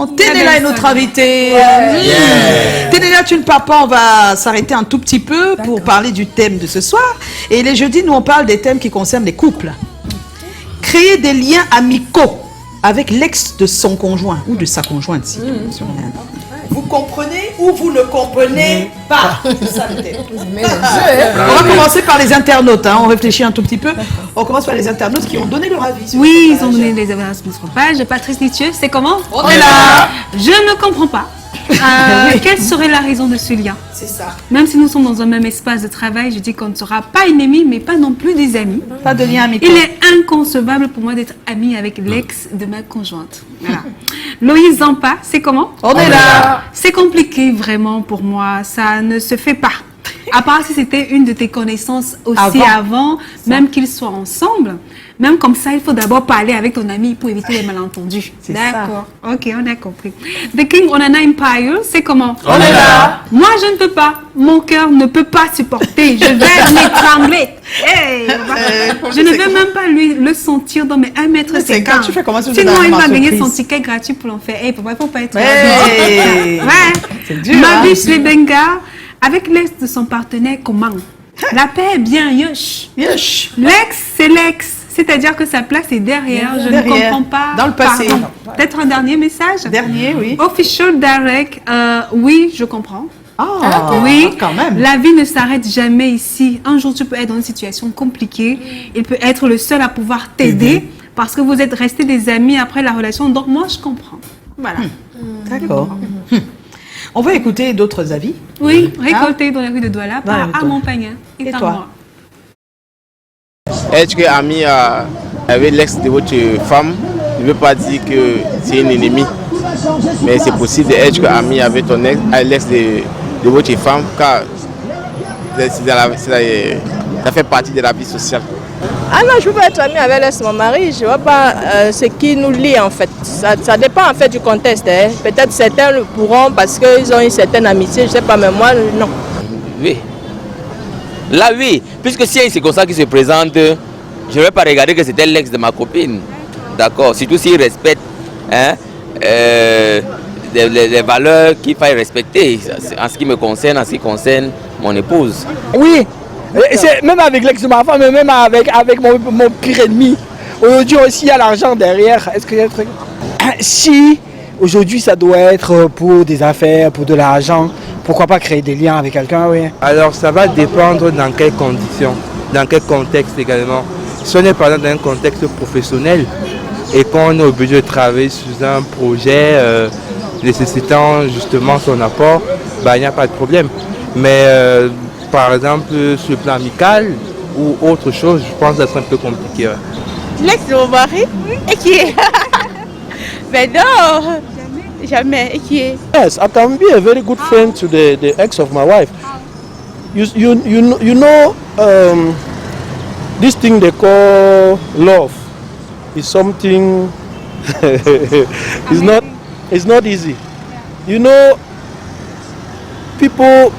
Non, Ténéla est notre invitée. Ténéla, tu ne pars pas, on va s'arrêter un tout petit peu pour parler du thème de ce soir. Et les jeudis, nous on parle des thèmes qui concernent les couples. Créer des liens amicaux avec l'ex de son conjoint ou de sa conjointe. Si vous comprenez ou vous ne comprenez pas. C'est ça le thème. On va commencer par les internautes. On réfléchit un tout petit peu. On commence par les internautes qui ont donné leur avis. Oui, ils ont donné des avis sur notre page. Patrice Nitieux, c'est comment? On est là. Je ne comprends pas. Quelle serait la raison de ce lien? C'est ça. Même si nous sommes dans un même espace de travail, je dis qu'on ne sera pas ennemis, mais pas non plus des amis. Pas de lien amical. Il est inconcevable pour moi d'être ami avec l'ex de ma conjointe. Voilà. Loïs Zampa, c'est comment? On est là. C'est compliqué vraiment pour moi, ça ne se fait pas. À part si c'était une de tes connaissances aussi avant même qu'ils soient ensemble. Même comme ça, il faut d'abord parler avec ton ami pour éviter les malentendus. D'accord. Ok, on a compris. The King Onana Empire, c'est comment? On est là. Moi, je ne peux pas. Mon cœur ne peut pas supporter. Je vais m'étrangler. Hey, je ne veux même pas lui le sentir dans mes 1,50 m. Tu fais comment si sinon, il va gagner son ticket gratuit pour l'enfer. Hey, il ne faut pas être... Ouais. C'est dur. Mavish Lebenga, avec l'ex de son partenaire, comment? La paix est bien, yosh. L'ex, c'est l'ex. C'est-à-dire que sa place est derrière. Je ne comprends pas. Dans le passé. Peut-être un dernier message. Dernier, oui. Official Direct, oui, je comprends. Oui, quand même. La vie ne s'arrête jamais ici. Un jour, tu peux être dans une situation compliquée. Il peut être le seul à pouvoir t'aider parce que vous êtes restés des amis après la relation. Donc, moi, je comprends. Voilà. D'accord. On va écouter d'autres avis. Oui, récolté dans la rue de Douala par Armand Pagnin. Et toi? Être ami avec l'ex de votre femme ne veut pas dire que c'est une ennemie. Mais c'est possible d'être ami avec ton ex, avec l'ex de votre femme, car ça fait partie de la vie sociale. Ah non, je ne veux pas être ami avec l'ex de mon mari. Je ne vois pas ce qui nous lie en fait. Ça dépend en fait du contexte. Peut-être certains le pourront parce qu'ils ont une certaine amitié, je ne sais pas, mais moi, non. Oui. Là, oui. Puisque si c'est comme ça qui se présente, je ne vais pas regarder que c'était l'ex de ma copine. D'accord. Surtout s'il respecte les valeurs qu'il faille respecter. En ce qui me concerne, en ce qui concerne mon épouse. Oui. Même avec l'ex de ma femme, même avec mon pire ennemi. Aujourd'hui aussi, il y a l'argent derrière. Est-ce qu'il y a un truc? Si aujourd'hui ça doit être pour des affaires, pour de l'argent, pourquoi pas créer des liens avec quelqu'un, oui. Alors ça va dépendre dans quelles conditions, dans quel contexte également. Si on est par exemple dans un contexte professionnel et qu'on est obligé de travailler sur un projet nécessitant justement son apport, il n'y a pas de problème. Mais par exemple sur le plan amical ou autre chose, je pense que ça serait un peu compliqué. Ouais. L'ex de mon mari? Et qui est? Mais non, jamais. Et qui est? Yes, I can be a very good friend to the ex of my wife. You know this thing they call love is something it's not easy. You know, people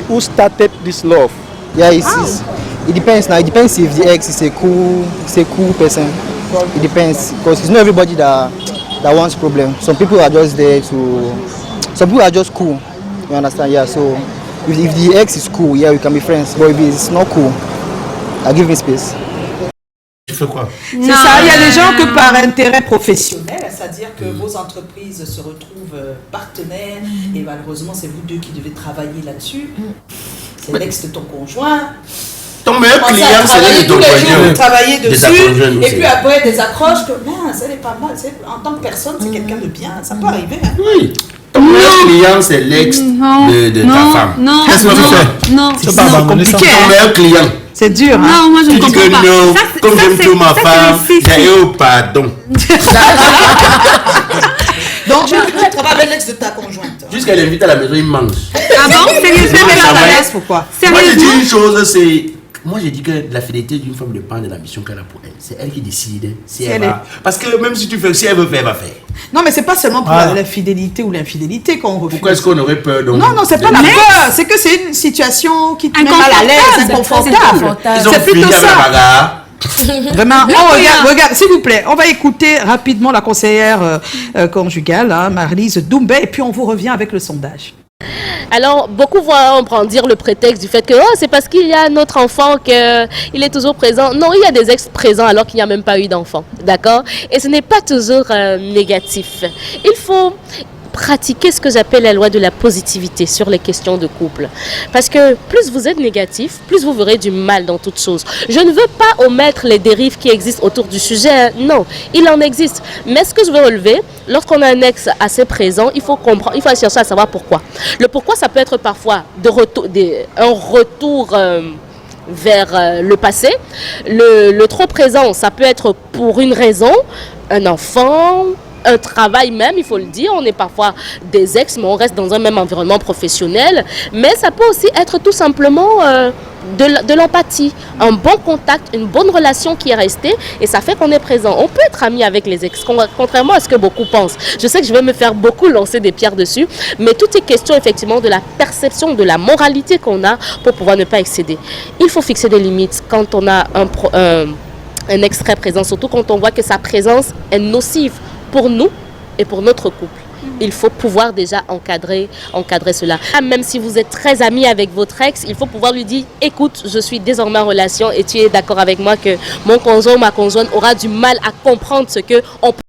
who started this love. Yeah, it depends now. It depends if the ex is a cool person. It depends because it's not everybody that wants problem. Some people are just there to. Some people are just cool. You understand? Yeah. So if the ex is cool, yeah, we can be friends. But if it's not cool, I give him space. Tu fais quoi? C'est ça. Il y a des gens que par intérêt professionnel, c'est-à-dire que vos entreprises se retrouvent partenaires et malheureusement c'est vous deux qui devez travailler là-dessus. C'est l'ex de ton conjoint. Ton meilleur client, c'est l'ex de ton conjoint. Travailler dessus et puis après des accroches que ça n'est pas mal. En tant que personne, c'est quelqu'un de bien. Ça peut arriver. Hein. Oui. Ton meilleur client, c'est l'ex de ta femme. Non. Qu'est-ce que tu fais? Non. C'est pas compliqué. Ton meilleur client. C'est dur. Non, moi je ne comprends pas. Non, comme j'aime tout ma femme, j'ai pardon. Donc tu travailles avec l'ex de ta conjointe. Jusqu'à l'invite à la maison, il mange. Ah bon? Sérieusement? Pourquoi? Moi je dis une chose, c'est... Moi, j'ai dit que la fidélité d'une femme dépend de la mission qu'elle a pour elle. C'est elle qui décide si elle va. Parce que même si tu fais, si elle veut faire, elle va faire. Non, mais c'est pas seulement pour la fidélité ou l'infidélité qu'on refuse. Pourquoi est-ce qu'on aurait peur donc? Non, c'est pas la peur. C'est que c'est une situation qui te met mal à l'aise, inconfortable. C'est plutôt ça. Vraiment, regarde, s'il vous plaît, on va écouter rapidement la conseillère conjugale, hein, Marlise Doumbé, et puis on vous revient avec le sondage. Alors, beaucoup vont brandir le prétexte du fait que c'est parce qu'il y a notre enfant qu'il est toujours présent. Non, il y a des ex présents alors qu'il n'y a même pas eu d'enfant, d'accord? Et ce n'est pas toujours négatif. Il faut pratiquer ce que j'appelle la loi de la positivité sur les questions de couple. Parce que plus vous êtes négatif, plus vous verrez du mal dans toute chose. Je ne veux pas omettre les dérives qui existent autour du sujet. Non, il en existe. Mais ce que je veux relever, lorsqu'on a un ex assez présent, il faut comprendre, il faut chercher à savoir pourquoi. Le pourquoi, ça peut être parfois un retour vers le passé. Le trop présent, ça peut être pour une raison, un enfant, un travail même, il faut le dire. On est parfois des ex, mais on reste dans un même environnement professionnel. Mais ça peut aussi être tout simplement de l'empathie, un bon contact, une bonne relation qui est restée, et ça fait qu'on est présent. On peut être ami avec les ex, contrairement à ce que beaucoup pensent. Je sais que je vais me faire beaucoup lancer des pierres dessus, mais tout est question effectivement de la perception, de la moralité qu'on a pour pouvoir ne pas excéder. Il faut fixer des limites quand on a un ex très présent, surtout quand on voit que sa présence est nocive pour nous et pour notre couple. Il faut pouvoir déjà encadrer cela. Même si vous êtes très amis avec votre ex, il faut pouvoir lui dire, écoute, je suis désormais en relation et tu es d'accord avec moi que mon conjoint ou ma conjointe aura du mal à comprendre ce que on peut.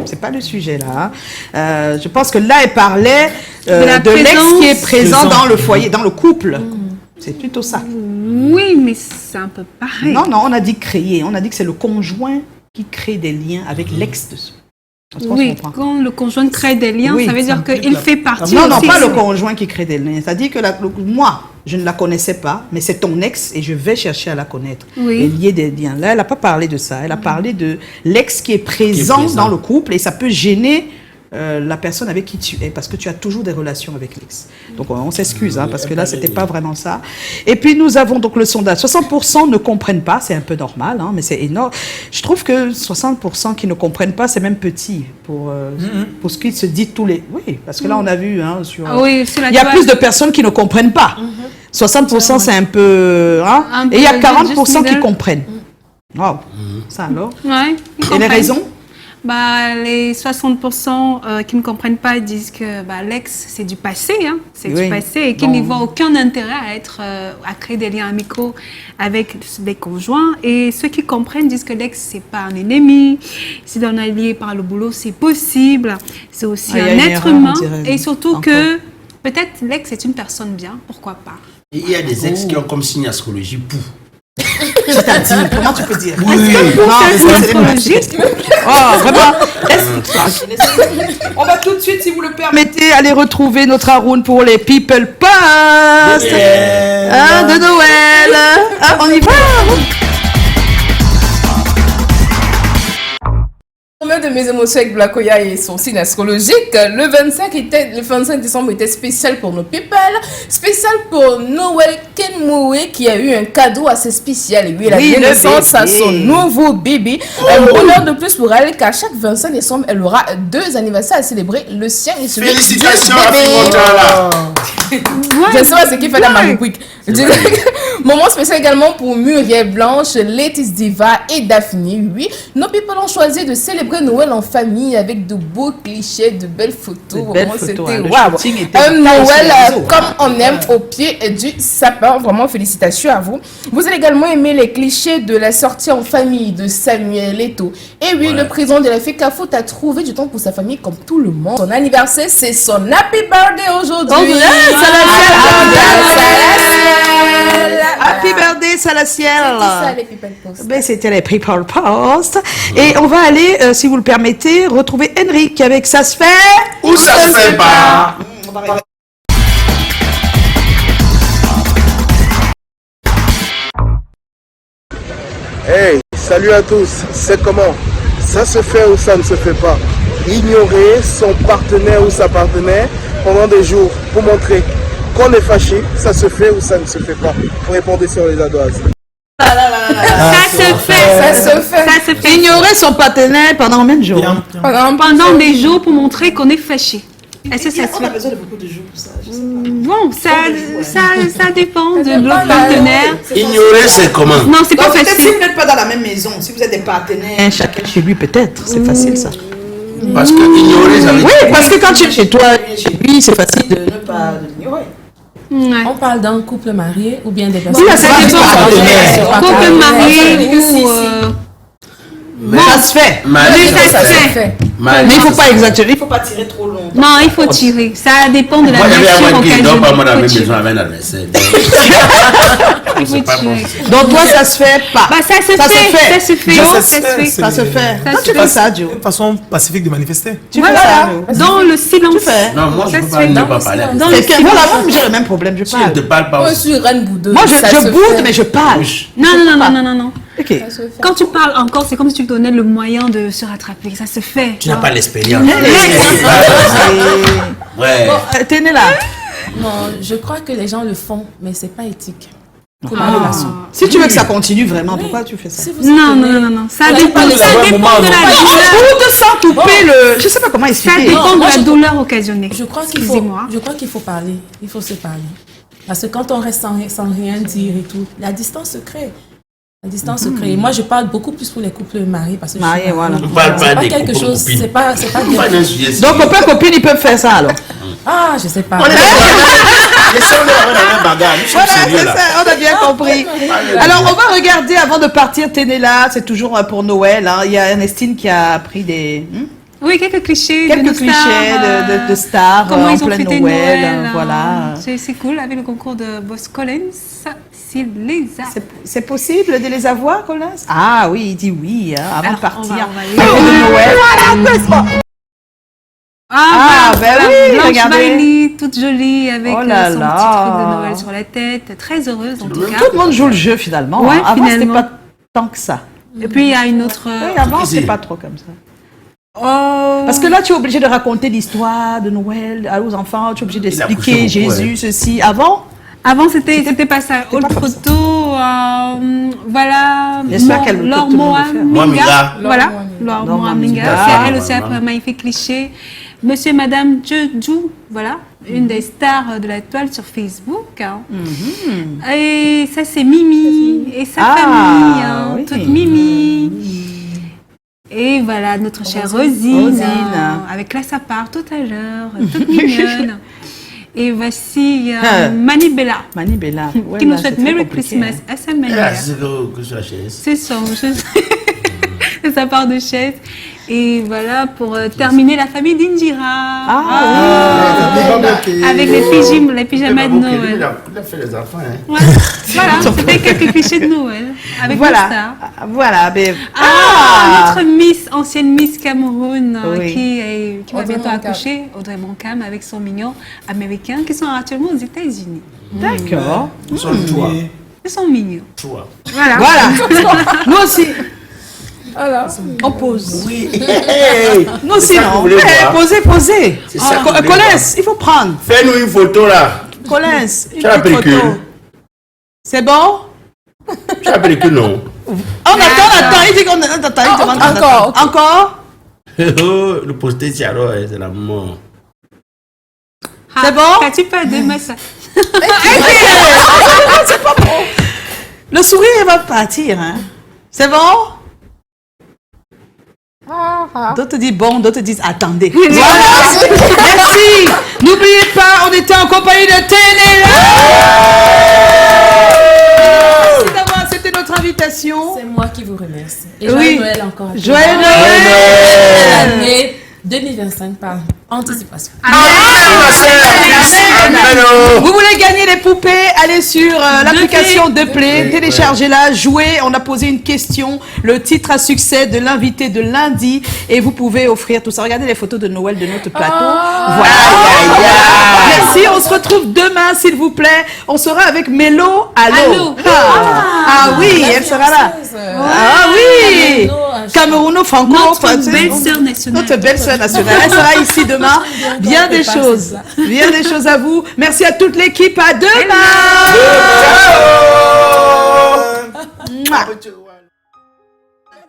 C'est pas le sujet là. Je pense que là, elle parlait de l'ex qui est présent dans le foyer, dans le couple. C'est plutôt ça. Oui, mais c'est un peu pareil. Non, on a dit créer. On a dit que c'est le conjoint qui crée des liens avec l'ex dessus. Oui, quand le conjoint crée des liens, ça veut dire qu'il fait partie Non, aussi. Non, pas le conjoint qui crée des liens. C'est-à-dire que moi, je ne la connaissais pas, mais c'est ton ex et je vais chercher à la connaître. Oui. Et lier des liens. Là, elle n'a pas parlé de ça. Elle a parlé de l'ex qui est présent dans le couple et ça peut gêner la personne avec qui tu es, parce que tu as toujours des relations avec l'ex. Donc on s'excuse, parce que là c'était pas vraiment ça. Et puis nous avons donc le sondage. 60% ne comprennent pas, c'est un peu normal, mais c'est énorme. Je trouve que 60% qui ne comprennent pas, c'est même petit pour ce qui se dit tous les... Oui, parce que là on a vu sur... il y a plus de personnes qui ne comprennent pas. 60% c'est un peu... et il y a 40% qui comprennent. Wow. Ça alors. Ouais, et les raisons? Les 60% qui ne comprennent pas disent que l'ex, c'est du passé, c'est du passé, et qu'ils n'y voient aucun intérêt à créer des liens amicaux avec des conjoints. Et ceux qui comprennent disent que l'ex, c'est pas un ennemi, si on est lié par le boulot, c'est possible, c'est aussi un être humain, et surtout que peut-être l'ex est une personne bien, pourquoi pas. Et il y a des ex qui ont comme signe astrologie pou. C'est-à-dire, comment tu peux dire? Oui. C'est astrologique. Vraiment. On va tout de suite, si vous le permettez, aller retrouver notre Haroun pour les People Post de Noël. On y va. De mes émotions avec Blakoya et son signe astrologique, le 25 décembre était spécial pour nos people, spécial pour Noël Kenmoué qui a eu un cadeau assez spécial. Et lui, il a donné naissance à son nouveau bébé. Un bonheur de plus pour elle qu'à chaque 25 décembre, elle aura 2 anniversaires à célébrer, le sien et celui du bébé. Félicitations à Fimotala. Je sais pas ce qu'il fait dans ma rubrique. Moment spécial également pour Muriel Blanche, Laetice Diva et Daphné. Oui, nos people ont choisi de célébrer Noël en famille avec de beaux clichés, de belles photos. Vraiment, c'était un Noël comme on aime au pied du sapin. Vraiment, félicitations à vous. Vous allez également aimer les clichés de la sortie en famille de Samuel Eto'o. Et oui, le président de la FECAFOOT a trouvé du temps pour sa famille comme tout le monde. Son anniversaire, c'est son happy birthday aujourd'hui. Happy birthday, Salaciel. C'était les People Post. Et on va aller, si vous le permettez, retrouver Henrik avec Ça se fait ou ça se fait pas. Hey, salut à tous. C'est comment? Ça se fait ou ça ne se fait pas? Ignorer son partenaire ou sa partenaire pendant des jours pour montrer qu'on est fâché, ça se fait ou ça ne se fait pas? Vous répondez sur les adoises. Ça se fait. Ignorer son partenaire pendant combien de jours? Pendant des jours pour montrer qu'on est fâché. Est-ce que ça se On a fait? besoin de beaucoup de jours pour ça. Je sais pas. Bon, ça dépend de l'autre partenaire. Ignorer, c'est comment? Non, c'est pas Donc, peut-être si facile. vous n'êtes pas dans la même maison, si vous êtes des partenaires, chacun chez lui, peut-être. C'est facile, ça. Parce que ignorer, ça veut dire. Oui, parce que quand tu es chez toi, chez lui, c'est facile de ne pas l'ignorer. On parle d'un couple marié ou bien des personnes. Oui, ça dépend. Couple marié ou... Mais ça se fait. Mais ça se fait. Mais il ne faut pas exagérer, il ne faut pas tirer trop longtemps. Non, il faut tirer. Ça dépend de la Moi, j'avais un mois qui ne dort pas moi dans la même nature maison avec un adversaire. C'est pas bon. Donc toi, ça se fait pas. Bah, ça se fait. Ça se fait. Ça se fait. Ça Quand se tu fait. fais ça, Joe. Une façon pacifique de manifester. Tu fais ça. Dans le silence. Tu fais. Non, moi, je Ça ne peux se pas fait. ne pas parler. Dans le C'est que silence. voilà, moi, j'ai le même problème, je Si je ne parle. te parle pas Moi, je aussi. suis reine boudeuse. Moi, Ça je se boude, fait. mais je parle. Non. Ok. Quand tu parles encore, c'est comme si tu donnais le moyen de se rattraper. Ça se fait. Tu n'as pas l'expérience. Ouais. Bon, t'es né là. Non, je crois que les gens le font, mais c'est pas éthique. Pour la relation. Si tu veux que ça continue vraiment, pourquoi tu fais ça? Si vous Non. Ça Voilà, dépend pas de les la avoir douleur. Ou de s'en couper le... Je sais pas comment Ça expliquer. dépend de moi, la je- douleur occasionnée. Je crois qu'il faut parler. Il faut se parler. Parce que quand on reste sans rien dire et tout, la distance se crée. La distance se crée. Moi, je parle beaucoup plus pour les couples mariés parce que Mariés, voilà. On parle c'est pas pas des quelque couples chose. copines. C'est pas Pas d'un sujet sérieux. Donc, copains, copines, ils peuvent faire ça alors. Ah, je sais pas. On est d'accord. Laissons-le avoir la même bagarre. Nous sommes Voilà, sérieux c'est là. ça, on a bien compris. Alors, on va regarder avant de partir, Ténéla, c'est toujours pour Noël. Hein. Il y a Ernestine qui a pris des... Oui, quelques clichés. Quelques de nos clichés stars, de stars comment en ils ont plein fêté Noël, Noël. voilà. C'est cool avec le concours de Boss Collins. S'il les a. C'est possible de les avoir, Collins? Ah oui, il dit oui, hein, avant de Alors, partir. on va Fête de Noël. Ah, ben oui, Blanche regardez. Bailey, toute jolie, avec Oh là son là. petit truc de Noël sur la tête. Très heureuse en tout cas. Tout le monde joue le jeu finalement. Ouais, hein. Avant, c'était finalement. pas tant que ça. Et puis il y a une autre... Oui, avant, c'était pas trop comme ça. Parce que là, tu es obligé de raconter l'histoire de Noël aux enfants, tu es obligé d'expliquer accouché beaucoup, Jésus, ceci. Avant, c'était pas ça. Autre photo, voilà. J'espère qu'elle Laure tout le monde le fait. Mohaminga. Mohaminga. Voilà, Laure Laure Mohaminga. Mohaminga. C'est elle aussi a un magnifique cliché. Monsieur et Madame Jeju, voilà, une des stars de la toile sur Facebook. Hein. Et ça, c'est Mimi et sa famille, hein, oui. toute Mimi. Et voilà, notre chère Rosine, avec la sapard tout à l'heure, toute mignonne. Et voici Manibella, Manibella, qui nous souhaite Merry Christmas à sa manière. Que sur la chaise. C'est son, c'est sa part de chaise. Et voilà, pour terminer, la famille d'Indira. Avec les pyjamas de Noël. Il a fait les enfants. Hein. Ouais. Voilà, c'était quelques clichés de Noël. Avec Voilà. nos stars. Voilà. Mais... Notre Miss, ancienne Miss Cameroun, Oui. qui va Audrey bientôt Moncam. accoucher, Audrey Moncam, avec son mignon américain, qui sont actuellement aux États-Unis. D'accord. Ils sont choix. Ils sont mignons. Choix. Voilà. Nous aussi. Alors, on pose. Oui. Nous aussi, C'est ça que non. vous voulez voir. Posez. C'est ça que vous voulez Collins, voir. il faut prendre. Fais-nous une photo là. Collins, une Tu as la petite pellicule. photo. C'est bon? Tu as la pellicule, non? On attend. Il dit qu'on attend. Il demande qu'on encore. attend. Encore? Oh, le poster Tiaro, c'est la mort. C'est bon? T'as-tu pas de massa? C'est pas bon. Le sourire, il va partir. Hein. C'est bon? D'autres disent bon, d'autres disent attendez. Voilà. Merci. N'oubliez pas, on était en compagnie de Ténéla. Merci d'avoir accepté notre invitation. c'est moi qui vous remercie. Et Oui. joyeux Noël encore. Joyeux Noël. L'année 2025 par anticipation. Vous voulez gagner les poupées? Allez sur l'application de Play, téléchargez-la, jouez. On a posé une question, le titre à succès de l'invité de lundi, et vous pouvez offrir tout ça. Regardez les photos de Noël de notre plateau. Voilà. Merci. On se retrouve demain, s'il vous plaît. On sera avec Mélo. Allô. Ah oui, elle sera là. Ah oui. Camerouno Franco. Notre belle-sœur nationale. Notre belle-sœur nationale. Elle sera ici demain. Bien des choses. Bien des choses à vous. Merci à toute l'équipe. À demain. Mouah.